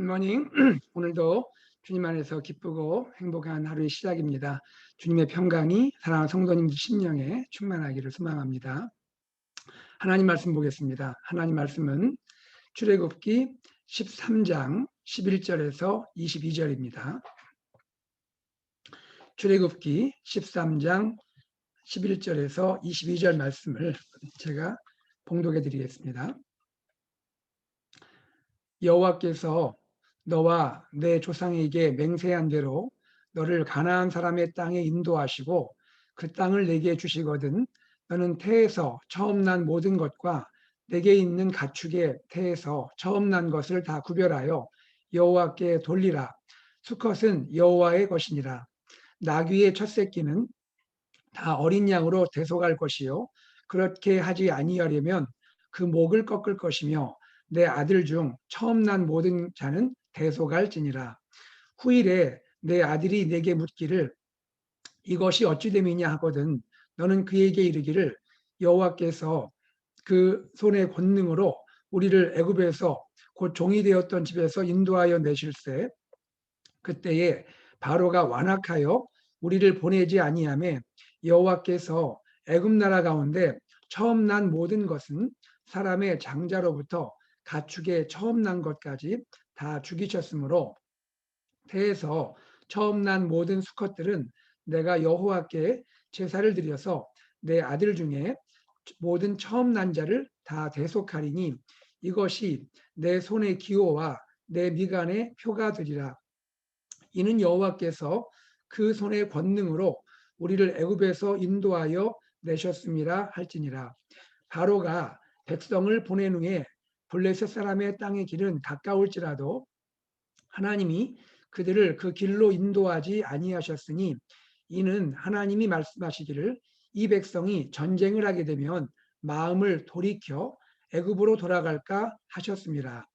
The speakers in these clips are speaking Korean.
굿모닝. 오늘도 주님 안에서 기쁘고 행복한 하루의 시작입니다. 주님의 평강이 사랑하는 성도님들 심령에 충만하기를 소망합니다. 하나님 말씀 보겠습니다. 하나님 말씀은 출애굽기 13장 11절에서 22절입니다. 출애굽기 13장 11절에서 22절 말씀을 제가 봉독해 드리겠습니다. 여호와께서 너와 내 조상에게 맹세한 대로 너를 가나안 사람의 땅에 인도하시고 그 땅을 내게 주시거든 너는 태에서 처음 난 모든 것과 내게 있는 가축의 태에서 처음 난 것을 다 구별하여 여호와께 돌리라. 수컷은 여호와의 것이니라. 나귀의 첫 새끼는 다 어린 양으로 대속할 것이요 그렇게 하지 아니하려면 그 목을 꺾을 것이며 내 아들 중 처음 난 모든 자는 대속할지니라. 후일에 내 아들이 내게 묻기를 이것이 어찌 됨이냐 하거든 너는 그에게 이르기를 여호와께서 그 손의 권능으로 우리를 애굽에서 곧 종이 되었던 집에서 인도하여 내실세 그때에 바로가 완악하여 우리를 보내지 아니하매 여호와께서 애굽 나라 가운데 처음 난 모든 것은 사람의 장자로부터 가축의 처음 난 것까지 다 죽이셨으므로 태에서 처음 난 모든 수컷들은 내가 여호와께 제사를 드려서 내 아들 중에 모든 처음 난 자를 다 대속하리니 이것이 내 손의 기호와 내 미간의 표가 되리라. 이는 여호와께서 그 손의 권능으로 우리를 애굽에서 인도하여 내셨음이라 할지니라. 바로가 백성을 보낸 후에 블레셋 사람의 땅의 길은 가까울지라도 하나님이 그들을 그 길로 인도하지 아니하셨으니 이는 하나님이 말씀하시기를 이 백성이 전쟁을 하게 되면 마음을 돌이켜 애굽으로 돌아갈까 하셨습니다.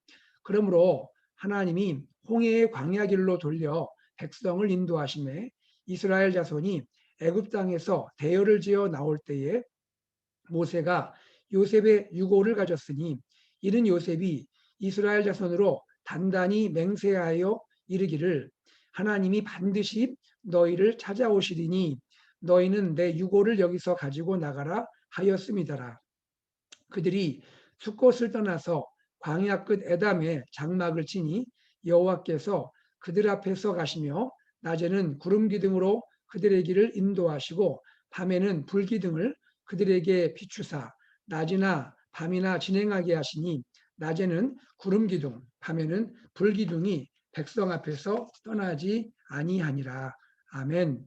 그러므로 하나님이 홍해의 광야 길로 돌려 백성을 인도하심에 이스라엘 자손이 애굽 땅에서 대열을 지어 나올 때에 모세가 요셉의 유고를 가졌으니 이는 요셉이 이스라엘 자손으로 단단히 맹세하여 이르기를 하나님이 반드시 너희를 찾아오시리니 너희는 내 유고를 여기서 가지고 나가라 하였음이더라. 그들이 숫곳을 떠나서 광야 끝 에담에 장막을 치니 여호와께서 그들 앞에서 가시며 낮에는 구름 기둥으로 그들의 길을 인도하시고 밤에는 불 기둥을 그들에게 비추사 낮이나 밤이나 진행하게 하시니 낮에는 구름 기둥 밤에는 불 기둥이 백성 앞에서 떠나지 아니하니라. 아멘.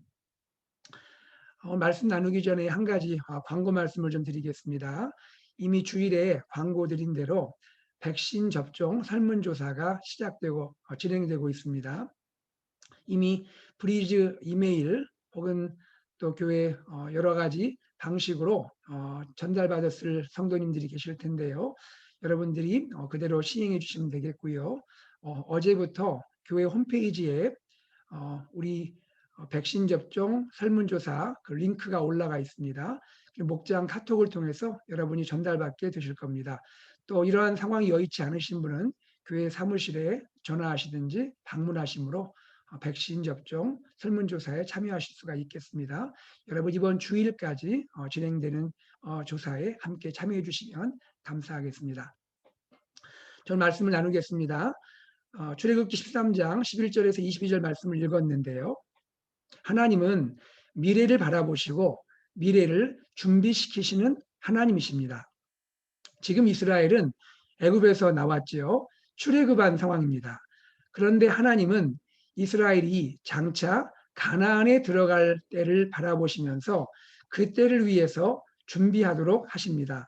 말씀 나누기 전에 한 가지 광고 말씀을 좀 드리겠습니다. 이미 주일에 광고 드린 대로 백신 접종 설문조사가 시작되고 진행되고 있습니다. 이미 브리즈 이메일 혹은 또 교회 여러 가지 방식으로 전달받았을 성도님들이 계실 텐데요. 여러분들이 그대로 시행해 주시면 되겠고요. 어제부터 교회 홈페이지에 우리 백신 접종 설문조사 그 링크가 올라가 있습니다. 목장 카톡을 통해서 여러분이 전달받게 되실 겁니다. 또 이러한 상황이 여의치 않으신 분은 교회 사무실에 전화하시든지 방문하심으로 백신 접종 설문조사에 참여하실 수가 있겠습니다. 여러분 이번 주일까지 진행되는 조사에 함께 참여해 주시면 감사하겠습니다. 저는 말씀을 나누겠습니다. 출애굽기 13장 11절에서 22절 말씀을 읽었는데요. 하나님은 미래를 바라보시고 미래를 준비시키시는 하나님이십니다. 지금 이스라엘은 애굽에서 나왔지요. 출애굽한 상황입니다. 그런데 하나님은 이스라엘이 장차 가나안에 들어갈 때를 바라보시면서 그 때를 위해서 준비하도록 하십니다.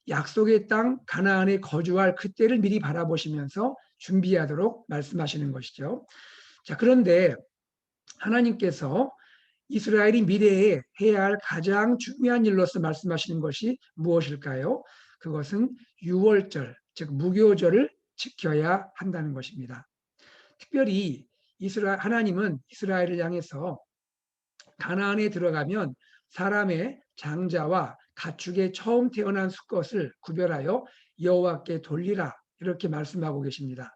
약속의 땅 가나안에 거주할 그 때를 미리 바라보시면서 준비하도록 말씀하시는 것이죠. 자, 그런데 하나님께서 이스라엘이 미래에 해야 할 가장 중요한 일로서 말씀하시는 것이 무엇일까요? 그것은 유월절, 즉 무교절을 지켜야 한다는 것입니다. 특별히 하나님은 이스라엘을 향해서 가나안에 들어가면 사람의 장자와 가축의 처음 태어난 수컷을 구별하여 여호와께 돌리라 이렇게 말씀하고 계십니다.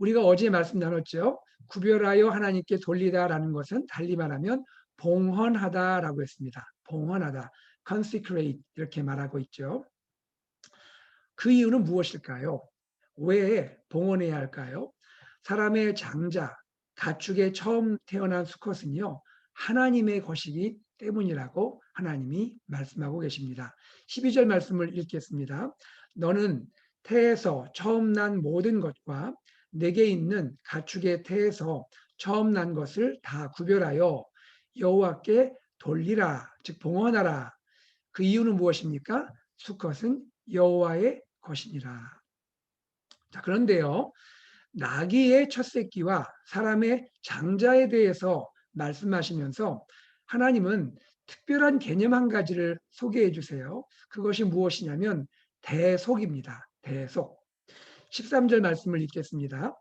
우리가 어제 말씀 나눴죠. 구별하여 하나님께 돌리다라는 것은 달리 말하면 봉헌하다라고 했습니다. 봉헌하다, consecrate 이렇게 말하고 있죠. 그 이유는 무엇일까요? 왜 봉헌해야 할까요? 사람의 장자, 가축의 처음 태어난 수컷은요, 하나님의 것이기 때문이라고 하나님이 말씀하고 계십니다. 12절 말씀을 읽겠습니다. 너는 태에서 처음 난 모든 것과 내게 있는 가축의 태에서 처음 난 것을 다 구별하여 여호와께 돌리라, 즉 봉헌하라. 그 이유는 무엇입니까? 수컷은 여호와의 것이니라. 자, 그런데요, 나귀의 첫 새끼와 사람의 장자에 대해서 말씀하시면서 하나님은 특별한 개념 한 가지를 소개해 주세요. 그것이 무엇이냐면 대속입니다. 대속. 13절 말씀을 읽겠습니다.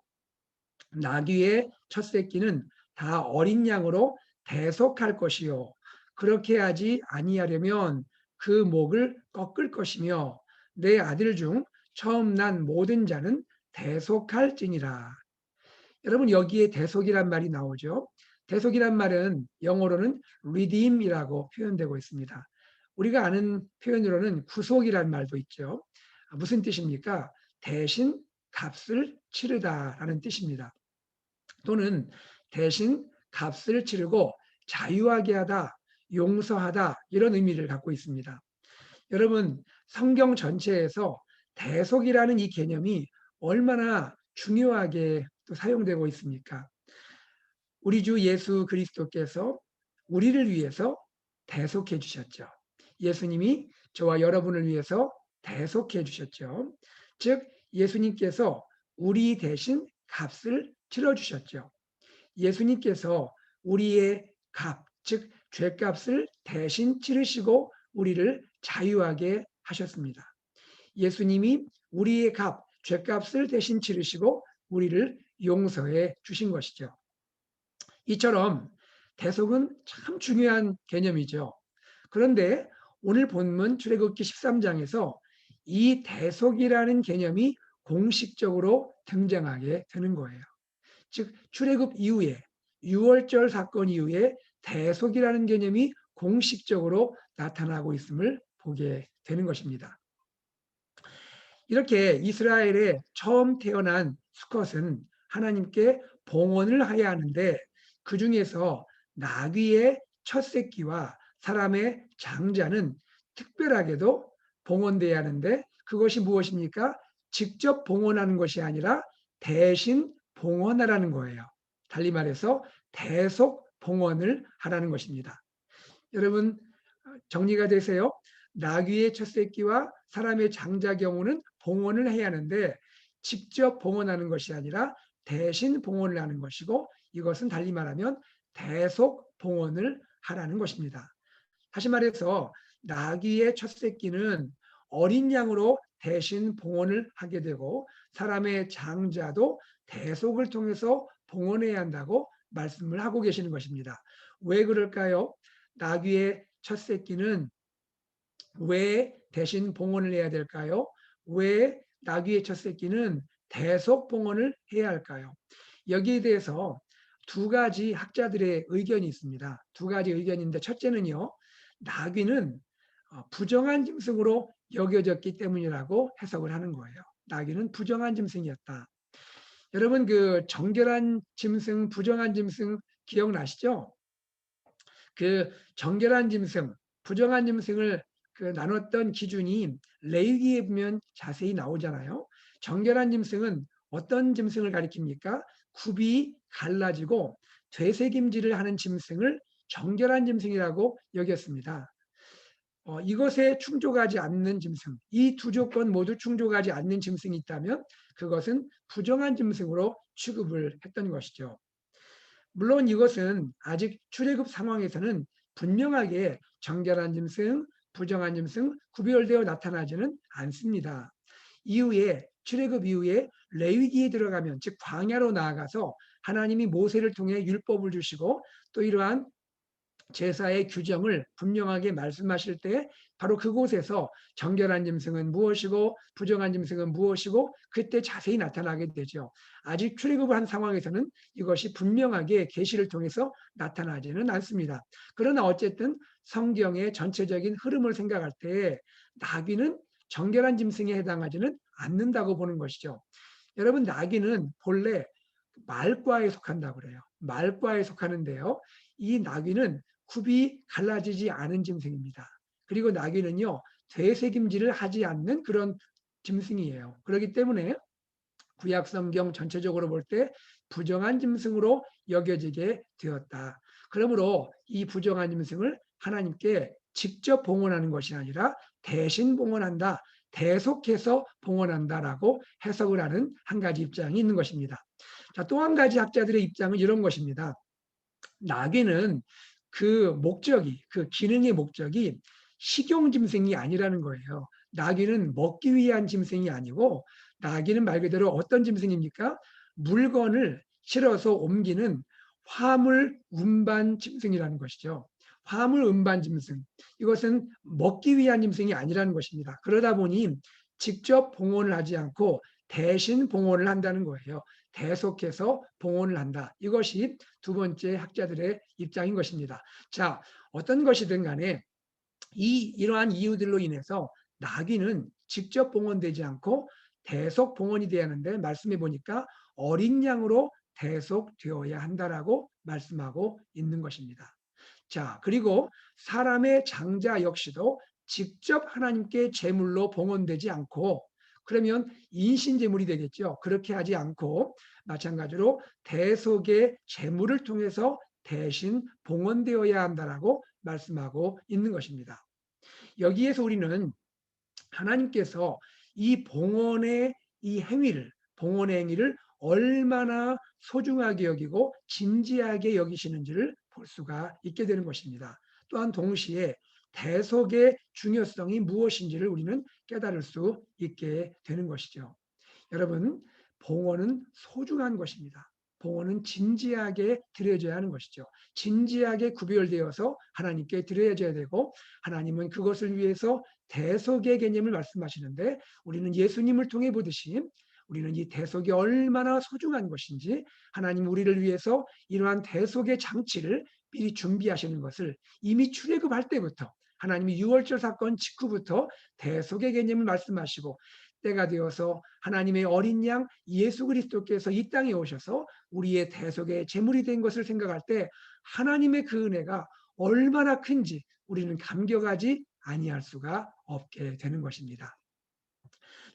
나귀의 첫 새끼는 다 어린 양으로 대속할 것이요. 그렇게 하지 아니하려면 그 목을 꺾을 것이며 내 아들 중 처음 난 모든 자는 대속할지니라. 여러분 여기에 대속이란 말이 나오죠. 대속이란 말은 영어로는 redeem이라고 표현되고 있습니다. 우리가 아는 표현으로는 구속이란 말도 있죠. 무슨 뜻입니까? 대신 값을 치르다라는 뜻입니다. 또는 대신 값을 치르고 자유하게 하다, 용서하다 이런 의미를 갖고 있습니다. 여러분 성경 전체에서 대속이라는 이 개념이 얼마나 중요하게 또 사용되고 있습니까? 우리 주 예수 그리스도께서 우리를 위해서 대속해 주셨죠. 예수님이 저와 여러분을 위해서 대속해 주셨죠. 즉 예수님께서 우리 대신 값을 치러 주셨죠. 예수님께서 우리의 값, 즉 죄값을 대신 치르시고 우리를 자유하게 하셨습니다. 예수님이 우리의 값, 죄값을 대신 치르시고 우리를 용서해 주신 것이죠. 이처럼 대속은 참 중요한 개념이죠. 그런데 오늘 본문 출애굽기 13장에서 이 대속이라는 개념이 공식적으로 등장하게 되는 거예요. 즉 출애굽 이후에 6월절 사건 이후에 대속이라는 개념이 공식적으로 나타나고 있음을 보게 되는 것입니다. 이렇게 이스라엘의 처음 태어난 수컷은 하나님께 봉헌을 해야 하는데 그 중에서 나귀의 첫 새끼와 사람의 장자는 특별하게도 봉헌돼야 하는데 그것이 무엇입니까? 직접 봉헌하는 것이 아니라 대신 봉헌하라는 거예요. 달리 말해서 대속 봉헌을 하라는 것입니다. 여러분 정리가 되세요? 나귀의 첫 새끼와 사람의 장자 경우는 봉헌을 해야 하는데 직접 봉헌하는 것이 아니라 대신 봉헌을 하는 것이고 이것은 달리 말하면 대속 봉헌을 하라는 것입니다. 다시 말해서 나귀의 첫 새끼는 어린 양으로 대신 봉헌을 하게 되고 사람의 장자도 대속을 통해서 봉헌해야 한다고 말씀을 하고 계시는 것입니다. 왜 그럴까요? 나귀의 첫 새끼는 왜 대신 봉헌을 해야 될까요? 왜 나귀의 첫 새끼는 대속 봉헌을 해야 할까요? 여기에 대해서 두 가지 학자들의 의견이 있습니다. 두 가지 의견인데 첫째는요. 나귀는 부정한 짐승으로 여겨졌기 때문이라고 해석을 하는 거예요. 나귀는 부정한 짐승이었다. 여러분 그 정결한 짐승, 부정한 짐승 기억나시죠? 그 정결한 짐승, 부정한 짐승을 그 나눴던 기준이 레위기에 보면 자세히 나오잖아요. 정결한 짐승은 어떤 짐승을 가리킵니까? 굽이 갈라지고 되새김질을 하는 짐승을 정결한 짐승이라고 여겼습니다. 이것에 충족하지 않는 짐승, 이 두 조건 모두 충족하지 않는 짐승이 있다면 그것은 부정한 짐승으로 취급을 했던 것이죠. 물론 이것은 아직 출애굽 상황에서는 분명하게 정결한 짐승, 부정한 짐승 구별되어 나타나지는 않습니다. 이후에 출애굽 이후에 레위기에 들어가면 즉 광야로 나아가서 하나님이 모세를 통해 율법을 주시고 또 이러한 제사의 규정을 분명하게 말씀하실 때 바로 그곳에서 정결한 짐승은 무엇이고 부정한 짐승은 무엇이고 그때 자세히 나타나게 되죠. 아직 출애굽을 한 상황에서는 이것이 분명하게 계시를 통해서 나타나지는 않습니다. 그러나 어쨌든 성경의 전체적인 흐름을 생각할 때 나귀는 정결한 짐승에 해당하지는 않는다고 보는 것이죠. 여러분, 나귀는 본래 말과에 속한다고 그래요. 말과에 속하는데요. 이 나귀는 굽이 갈라지지 않은 짐승입니다. 그리고 나귀는요, 되새김질을 하지 않는 그런 짐승이에요. 그렇기 때문에 구약 성경 전체적으로 볼 때 부정한 짐승으로 여겨지게 되었다. 그러므로 이 부정한 짐승을 하나님께 직접 봉헌하는 것이 아니라 대신 봉헌한다, 대속해서 봉헌한다라고 해석을 하는 한 가지 입장이 있는 것입니다. 자, 또 한 가지 학자들의 입장은 이런 것입니다. 나귀는 그 목적이, 그 기능의 목적이 식용 짐승이 아니라는 거예요. 나귀는 먹기 위한 짐승이 아니고 나귀는 말 그대로 어떤 짐승입니까? 물건을 실어서 옮기는 화물 운반 짐승이라는 것이죠. 화물 운반 짐승. 이것은 먹기 위한 짐승이 아니라는 것입니다. 그러다 보니 직접 봉헌을 하지 않고 대신 봉헌을 한다는 거예요. 대속해서 봉헌을 한다. 이것이 두 번째 학자들의 입장인 것입니다. 자, 어떤 것이든 간에 이러한 이유들로 인해서 나귀는 직접 봉헌되지 않고 대속 봉헌이 되어야 하는데 말씀해 보니까 어린 양으로 대속되어야 한다라고 말씀하고 있는 것입니다. 자, 그리고 사람의 장자 역시도 직접 하나님께 제물로 봉헌되지 않고 그러면 인신제물이 되겠죠. 그렇게 하지 않고 마찬가지로 대속의 제물을 통해서 대신 봉헌되어야 한다라고 말씀하고 있는 것입니다. 여기에서 우리는 하나님께서 이 봉헌의 이 행위를, 봉헌의 행위를 얼마나 소중하게 여기고 진지하게 여기시는지를 볼 수가 있게 되는 것입니다. 또한 동시에 대속의 중요성이 무엇인지를 우리는 깨달을 수 있게 되는 것이죠. 여러분, 봉헌은 소중한 것입니다. 봉헌은 진지하게 드려져야 하는 것이죠. 진지하게 구별되어서 하나님께 드려져야 되고 하나님은 그것을 위해서 대속의 개념을 말씀하시는데 우리는 예수님을 통해 보듯이 우리는 이 대속이 얼마나 소중한 것인지 하나님 우리를 위해서 이러한 대속의 장치를 미리 준비하시는 것을 이미 출애굽할 때부터 하나님이 유월절 사건 직후부터 대속의 개념을 말씀하시고 때가 되어서 하나님의 어린 양 예수 그리스도께서 이 땅에 오셔서 우리의 대속의 제물이 된 것을 생각할 때 하나님의 그 은혜가 얼마나 큰지 우리는 감격하지 아니할 수가 없게 되는 것입니다.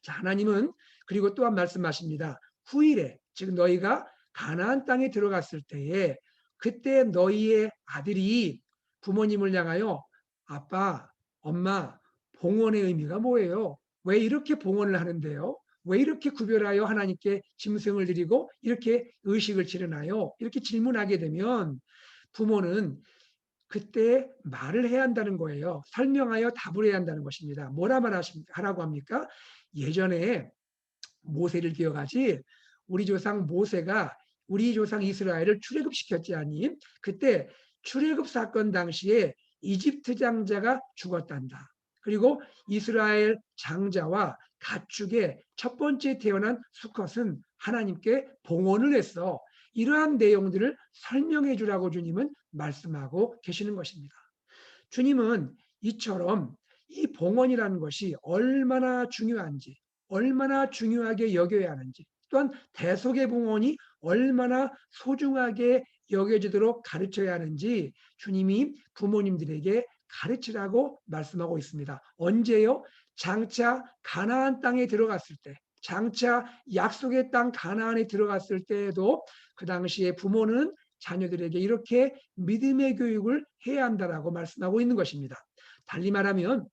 자, 하나님은 그리고 또한 말씀하십니다. 후일에 즉 너희가 가나안 땅에 들어갔을 때에 그때 너희의 아들이 부모님을 향하여 아빠, 엄마, 봉헌의 의미가 뭐예요? 왜 이렇게 봉헌을 하는데요? 왜 이렇게 구별하여 하나님께 짐승을 드리고 이렇게 의식을 치르나요? 이렇게 질문하게 되면 부모는 그때 말을 해야 한다는 거예요. 설명하여 답을 해야 한다는 것입니다. 뭐라 말하라고 합니까? 예전에 모세를 기억하지 우리 조상 모세가 우리 조상 이스라엘을 출애굽시켰지 아니? 그때 출애굽 사건 당시에 이집트 장자가 죽었단다. 그리고 이스라엘 장자와 가축의 첫 번째 태어난 수컷은 하나님께 봉헌을 했어. 이러한 내용들을 설명해 주라고 주님은 말씀하고 계시는 것입니다. 주님은 이처럼 이 봉헌이라는 것이 얼마나 중요한지, 얼마나 중요하게 여겨야 하는지, 또한 대속의 봉헌이 얼마나 소중하게 여겨지도록 가르쳐야 하는지 주님이 부모님들에게 가르치라고 말씀하고 있습니다. 언제요? 장차 가나안 땅에 들어갔을 때, 장차 약속의 땅 가나안에 들어갔을 때에도 그 당시에 부모는 자녀들에게 이렇게 믿음의 교육을 해야 한다라고 말씀하고 있는 것입니다. 달리 말하면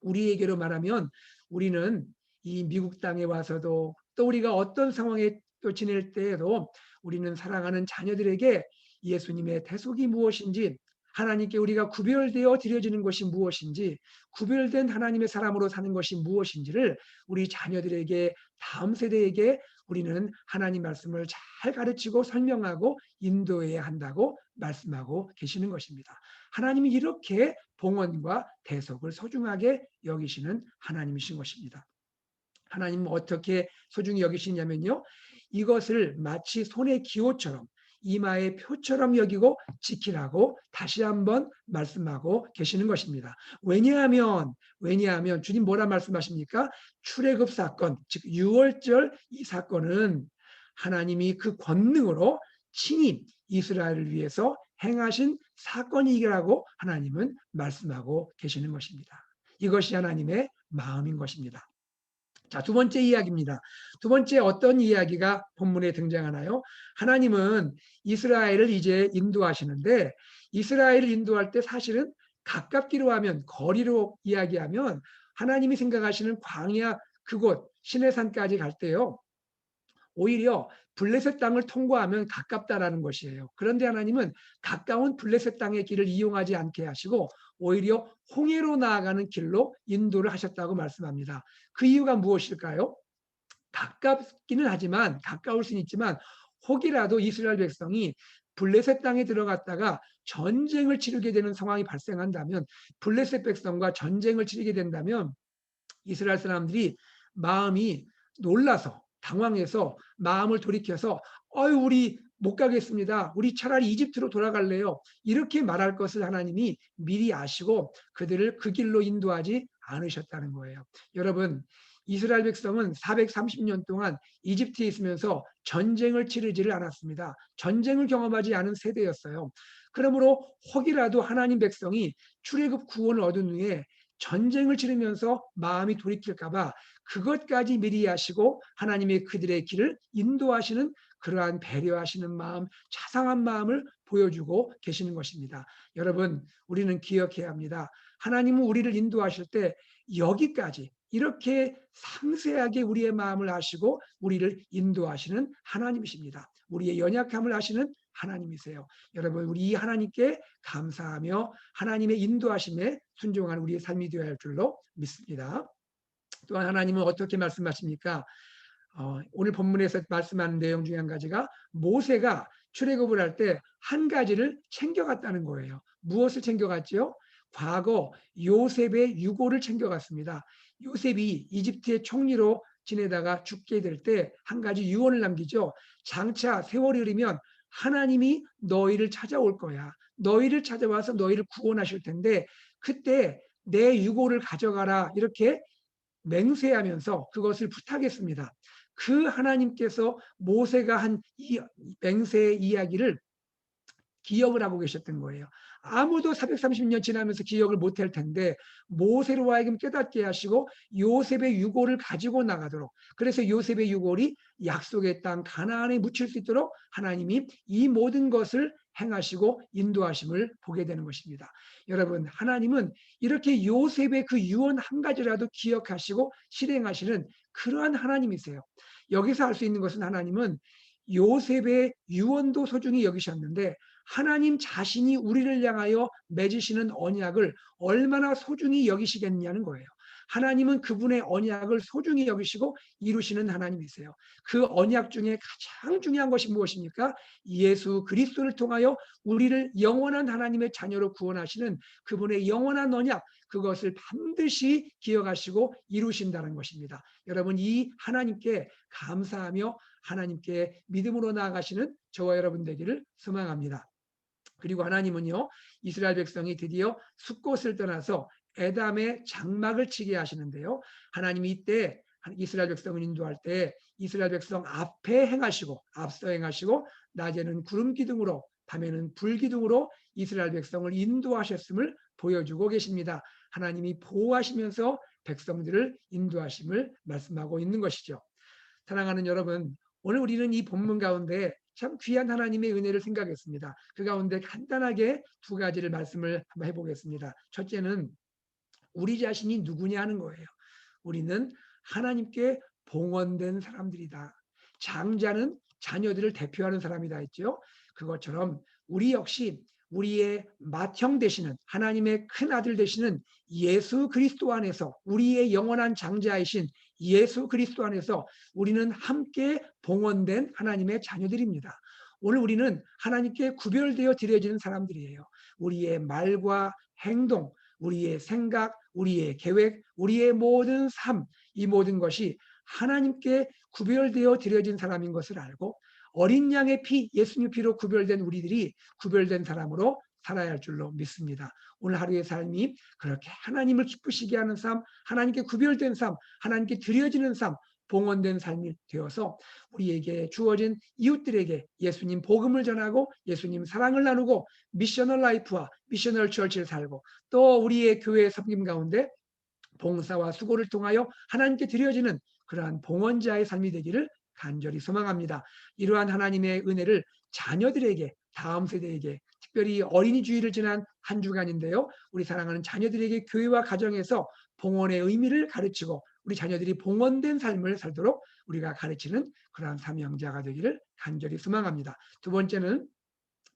우리에게로 말하면 우리는 이 미국 땅에 와서도 또 우리가 어떤 상황에 또 지낼 때에도 우리는 사랑하는 자녀들에게 예수님의 대속이 무엇인지 하나님께 우리가 구별되어 드려지는 것이 무엇인지 구별된 하나님의 사람으로 사는 것이 무엇인지를 우리 자녀들에게 다음 세대에게 우리는 하나님 말씀을 잘 가르치고 설명하고 인도해야 한다고 말씀하고 계시는 것입니다. 하나님이 이렇게 봉헌과 대속을 소중하게 여기시는 하나님이신 것입니다. 하나님은 어떻게 소중히 여기시냐면요. 이것을 마치 손의 기호처럼 이마의 표처럼 여기고 지키라고 다시 한번 말씀하고 계시는 것입니다. 왜냐하면 주님 뭐라 말씀하십니까? 출애굽 사건, 즉 유월절 이 사건은 하나님이 그 권능으로 친히 이스라엘을 위해서 행하신 사건이라고 하나님은 말씀하고 계시는 것입니다. 이것이 하나님의 마음인 것입니다. 자, 두 번째 이야기입니다. 두 번째 어떤 이야기가 본문에 등장하나요? 하나님은 이스라엘을 이제 인도하시는데 이스라엘을 인도할 때 사실은 가깝기로 하면 거리로 이야기하면 하나님이 생각하시는 광야 그곳 시내산까지 갈 때요. 오히려 블레셋 땅을 통과하면 가깝다라는 것이에요. 그런데 하나님은 가까운 블레셋 땅의 길을 이용하지 않게 하시고 오히려 홍해로 나아가는 길로 인도를 하셨다고 말씀합니다. 그 이유가 무엇일까요? 가깝기는 하지만 가까울 수는 있지만 혹이라도 이스라엘 백성이 블레셋 땅에 들어갔다가 전쟁을 치르게 되는 상황이 발생한다면 블레셋 백성과 전쟁을 치르게 된다면 이스라엘 사람들이 마음이 놀라서 당황해서 마음을 돌이켜서 우리 못 가겠습니다. 우리 차라리 이집트로 돌아갈래요. 이렇게 말할 것을 하나님이 미리 아시고 그들을 그 길로 인도하지 않으셨다는 거예요. 여러분, 이스라엘 백성은 430년 동안 이집트에 있으면서 전쟁을 치르지를 않았습니다. 전쟁을 경험하지 않은 세대였어요. 그러므로 혹이라도 하나님 백성이 출애굽 구원을 얻은 후에 전쟁을 치르면서 마음이 돌이킬까 봐 그것까지 미리 하시고 하나님의 그들의 길을 인도하시는 그러한 배려하시는 마음, 자상한 마음을 보여주고 계시는 것입니다. 여러분, 우리는 기억해야 합니다. 하나님은 우리를 인도하실 때 여기까지 이렇게 상세하게 우리의 마음을 아시고 우리를 인도하시는 하나님이십니다. 우리의 연약함을 아시는 하나님이세요. 여러분, 우리 이 하나님께 감사하며 하나님의 인도하심에 순종하는 우리의 삶이 되어야 할 줄로 믿습니다. 또한 하나님은 어떻게 말씀하십니까? 오늘 본문에서 말씀하는 내용 중에 한 가지가 모세가 출애굽을 할 때 한 가지를 챙겨갔다는 거예요. 무엇을 챙겨갔지요? 과거 요셉의 유고를 챙겨갔습니다. 요셉이 이집트의 총리로 지내다가 죽게 될 때 한 가지 유언을 남기죠. 장차 세월이 흐르면 하나님이 너희를 찾아올 거야. 너희를 찾아와서 너희를 구원하실 텐데 그때 내 유고를 가져가라. 이렇게 맹세하면서 그것을 부탁했습니다. 그 하나님께서 모세가 한 이 맹세의 이야기를 기억을 하고 계셨던 거예요. 아무도 430년 지나면서 기억을 못할 텐데 모세로 하여금 깨닫게 하시고 요셉의 유골을 가지고 나가도록, 그래서 요셉의 유골이 약속의 땅 가나안에 묻힐 수 있도록 하나님이 이 모든 것을 행하시고 인도하심을 보게 되는 것입니다. 여러분, 하나님은 이렇게 요셉의 그 유언 한 가지라도 기억하시고 실행하시는 그러한 하나님이세요. 여기서 알 수 있는 것은 하나님은 요셉의 유언도 소중히 여기셨는데 하나님 자신이 우리를 향하여 맺으시는 언약을 얼마나 소중히 여기시겠냐는 거예요. 하나님은 그분의 언약을 소중히 여기시고 이루시는 하나님이세요. 그 언약 중에 가장 중요한 것이 무엇입니까? 예수 그리스도를 통하여 우리를 영원한 하나님의 자녀로 구원하시는 그분의 영원한 언약, 그것을 반드시 기억하시고 이루신다는 것입니다. 여러분, 이 하나님께 감사하며 하나님께 믿음으로 나아가시는 저와 여러분 되기를 소망합니다. 그리고 하나님은요, 이스라엘 백성이 드디어 숫곳을 떠나서 에담의 장막을 치게 하시는데요. 하나님이 이때 이스라엘 백성을 인도할 때 이스라엘 백성 앞에 행하시고 앞서 행하시고 낮에는 구름 기둥으로 밤에는 불 기둥으로 이스라엘 백성을 인도하셨음을 보여주고 계십니다. 하나님이 보호하시면서 백성들을 인도하심을 말씀하고 있는 것이죠. 사랑하는 여러분, 오늘 우리는 이 본문 가운데 참 귀한 하나님의 은혜를 생각했습니다. 그 가운데 간단하게 두 가지를 말씀을 한번 해보겠습니다. 첫째는 우리 자신이 누구냐 하는 거예요. 우리는 하나님께 봉헌된 사람들이다. 장자는 자녀들을 대표하는 사람이다 했죠. 그것처럼 우리 역시 우리의 맏형 되시는 하나님의 큰 아들 되시는 예수 그리스도 안에서, 우리의 영원한 장자이신 예수 그리스도 안에서 우리는 함께 봉헌된 하나님의 자녀들입니다. 오늘 우리는 하나님께 구별되어 드려지는 사람들이에요. 우리의 말과 행동, 우리의 생각, 우리의 계획, 우리의 모든 삶, 이 모든 것이 하나님께 구별되어 드려진 사람인 것을 알고, 어린 양의 피, 예수님 피로 구별된 우리들이 구별된 사람으로 살아야 할 줄로 믿습니다. 오늘 하루의 삶이 그렇게 하나님을 기쁘시게 하는 삶, 하나님께 구별된 삶, 하나님께 드려지는 삶, 봉헌된 삶이 되어서 우리에게 주어진 이웃들에게 예수님 복음을 전하고 예수님 사랑을 나누고 미셔널 라이프와 미셔널 처치를 살고, 또 우리의 교회 섬김 가운데 봉사와 수고를 통하여 하나님께 드려지는 그러한 봉헌자의 삶이 되기를 간절히 소망합니다. 이러한 하나님의 은혜를 자녀들에게, 다음 세대에게, 특별히 어린이 주일을 지난 한 주간인데요, 우리 사랑하는 자녀들에게 교회와 가정에서 봉헌의 의미를 가르치고 우리 자녀들이 봉헌된 삶을 살도록 우리가 가르치는 그러한 사명자가 되기를 간절히 소망합니다. 두 번째는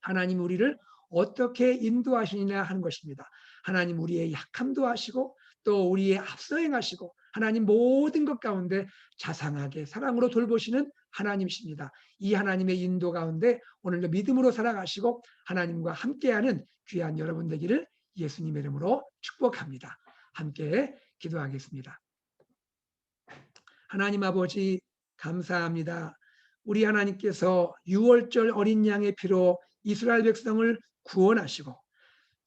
하나님 우리를 어떻게 인도하시느냐 하는 것입니다. 하나님 우리의 약함도 아시고 또 우리의 앞서 행하시고 하나님 모든 것 가운데 자상하게 사랑으로 돌보시는 하나님이십니다. 이 하나님의 인도 가운데 오늘도 믿음으로 살아가시고 하나님과 함께하는 귀한 여러분 되기를 예수님의 이름으로 축복합니다. 함께 기도하겠습니다. 하나님 아버지 감사합니다. 우리 하나님께서 6월절 어린 양의 피로 이스라엘 백성을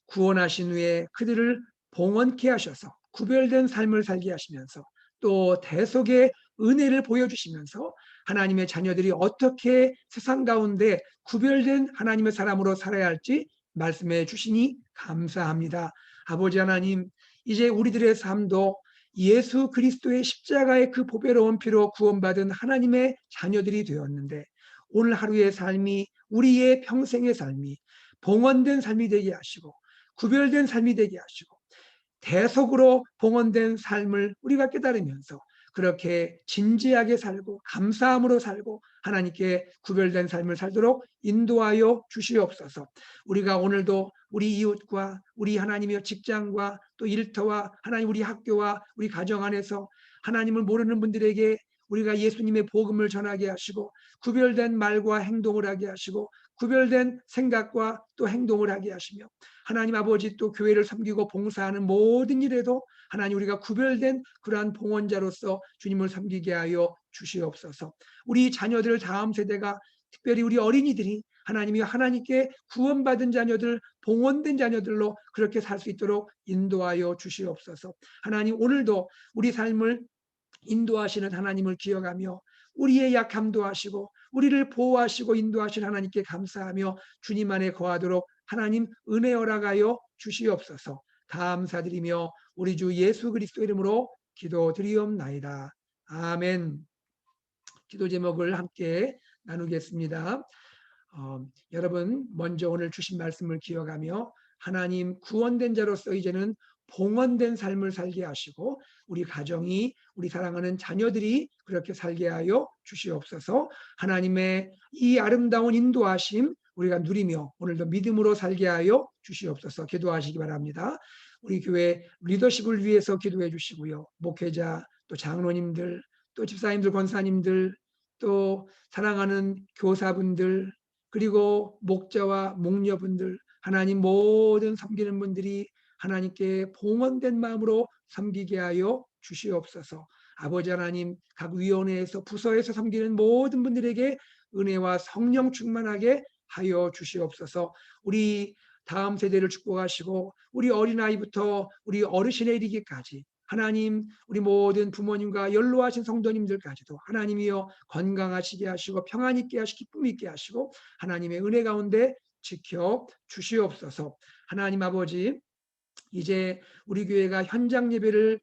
구원하신 후에 그들을 봉헌케 하셔서 구별된 삶을 살게 하시면서 또 대속의 은혜를 보여주시면서 하나님의 자녀들이 어떻게 세상 가운데 구별된 하나님의 사람으로 살아야 할지 말씀해 주시니 감사합니다. 아버지 하나님, 이제 우리들의 삶도 예수 그리스도의 십자가의 그 보배로운 피로 구원받은 하나님의 자녀들이 되었는데, 오늘 하루의 삶이, 우리의 평생의 삶이 봉헌된 삶이 되게 하시고 구별된 삶이 되게 하시고 대속으로 봉헌된 삶을 우리가 깨달으면서 그렇게 진지하게 살고 감사함으로 살고 하나님께 구별된 삶을 살도록 인도하여 주시옵소서. 우리가 오늘도 우리 이웃과 우리 하나님의 직장과 또 일터와 하나님 우리 학교와 우리 가정 안에서 하나님을 모르는 분들에게 우리가 예수님의 복음을 전하게 하시고 구별된 말과 행동을 하게 하시고 구별된 생각과 또 행동을 하게 하시며, 하나님 아버지 또 교회를 섬기고 봉사하는 모든 일에도 하나님 우리가 구별된 그러한 봉헌자로서 주님을 섬기게 하여 주시옵소서. 우리 자녀들 다음 세대가, 특별히 우리 어린이들이 하나님이 하나님께 구원받은 자녀들, 봉헌된 자녀들로 그렇게 살 수 있도록 인도하여 주시옵소서. 하나님 오늘도 우리 삶을 인도하시는 하나님을 기억하며 우리의 약함도 하시고 우리를 보호하시고 인도하신 하나님께 감사하며 주님 안에 거하도록 하나님 은혜 허락하여 주시옵소서. 감사드리며 우리 주 예수 그리스도 이름으로 기도드리옵나이다. 아멘. 기도 제목을 함께 나누겠습니다. 여러분 먼저 오늘 주신 말씀을 기억하며 하나님 구원된 자로서 이제는 봉헌된 삶을 살게 하시고 우리 가정이, 우리 사랑하는 자녀들이 그렇게 살게 하여 주시옵소서. 하나님의 이 아름다운 인도하심 우리가 누리며 오늘도 믿음으로 살게 하여 주시옵소서. 기도하시기 바랍니다. 우리 교회 리더십을 위해서 기도해 주시고요. 목회자, 또 장로님들, 또 집사님들, 권사님들, 또 사랑하는 교사분들, 그리고 목자와 목녀분들, 하나님 모든 섬기는 분들이 하나님께 봉헌된 마음으로 섬기게 하여 주시옵소서. 아버지 하나님, 각 위원회에서 부서에서 섬기는 모든 분들에게 은혜와 성령 충만하게 하여 주시옵소서. 우리 다음 세대를 축복하시고 우리 어린아이부터 우리 어르신에 이르기까지 하나님 우리 모든 부모님과 연로하신 성도님들까지도 하나님이여 건강하시게 하시고 평안 있게 하시고 기쁨 있게 하시고 하나님의 은혜 가운데 지켜 주시옵소서. 하나님 아버지, 이제 우리 교회가 현장 예배를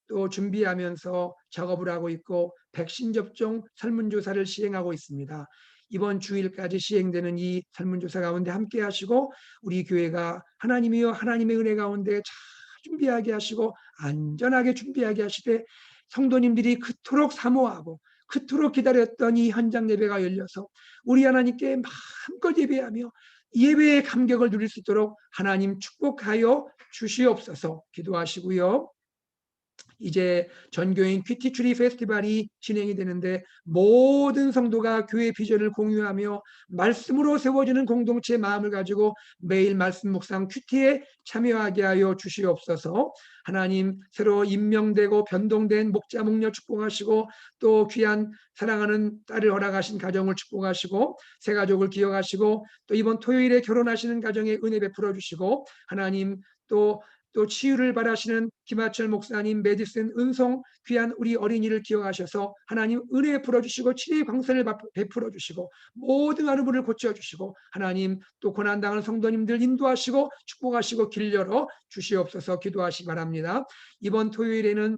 또 준비하면서 작업을 하고 있고 백신 접종 설문조사를 시행하고 있습니다. 이번 주일까지 시행되는 이 설문조사 가운데 함께 하시고 우리 교회가 하나님이여 하나님의 은혜 가운데 잘 준비하게 하시고 안전하게 준비하게 하시되 성도님들이 그토록 사모하고 그토록 기다렸던 이 현장 예배가 열려서 우리 하나님께 마음껏 예배하며 예배의 감격을 누릴 수 있도록 하나님 축복하여 주시옵소서 기도하시고요. 이제 전교인 퀴티 트리 페스티벌이 진행이 되는데 모든 성도가 교회 비전을 공유하며 말씀으로 세워지는 공동체의 마음을 가지고 매일 말씀 묵상 퀴티에 참여하게 하여 주시옵소서. 하나님 새로 임명되고 변동된 목자 목녀 축복하시고 또 귀한 사랑하는 딸을 허락하신 가정을 축복하시고 새 가족을 기억하시고 또 이번 토요일에 결혼하시는 가정에 은혜 베풀어 주시고 하나님 또 치유를 바라시는 김하철 목사님, 메디슨, 은송 귀한 우리 어린이를 기억하셔서 하나님 은혜 풀어주시고 치유의 광선을 베풀어 주시고 모든 아르물을 고쳐주시고 하나님 또 고난당하는 성도님들 인도하시고 축복하시고 길 열어 주시옵소서 기도하시기 바랍니다. 이번 토요일에는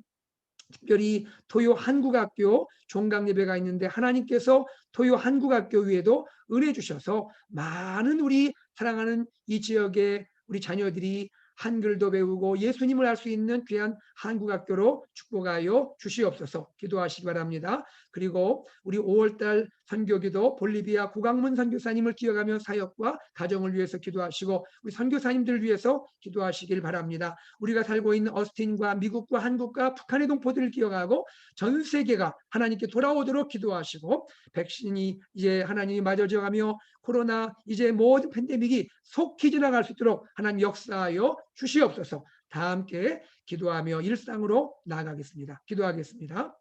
특별히 토요 한국학교 종강 예배가 있는데 하나님께서 토요 한국학교 위에도 은혜 주셔서 많은 우리 사랑하는 이 지역의 우리 자녀들이 한글도 배우고 예수님을 알 수 있는 귀한 한국학교로 축복하여 주시옵소서 기도하시기 바랍니다. 그리고 우리 5월달 선교기도 볼리비아 구강문 선교사님을 기억하며 사역과 가정을 위해서 기도하시고 우리 선교사님들을 위해서 기도하시길 바랍니다. 우리가 살고 있는 어스틴과 미국과 한국과 북한의 동포들을 기억하고 전 세계가 하나님께 돌아오도록 기도하시고 백신이 이제 하나님이 맞아져가며 코로나 이제 모든 팬데믹이 속히 지나갈 수 있도록 하나님 역사하여 주시옵소서. 다 함께 기도하며 일상으로 나아가겠습니다. 기도하겠습니다.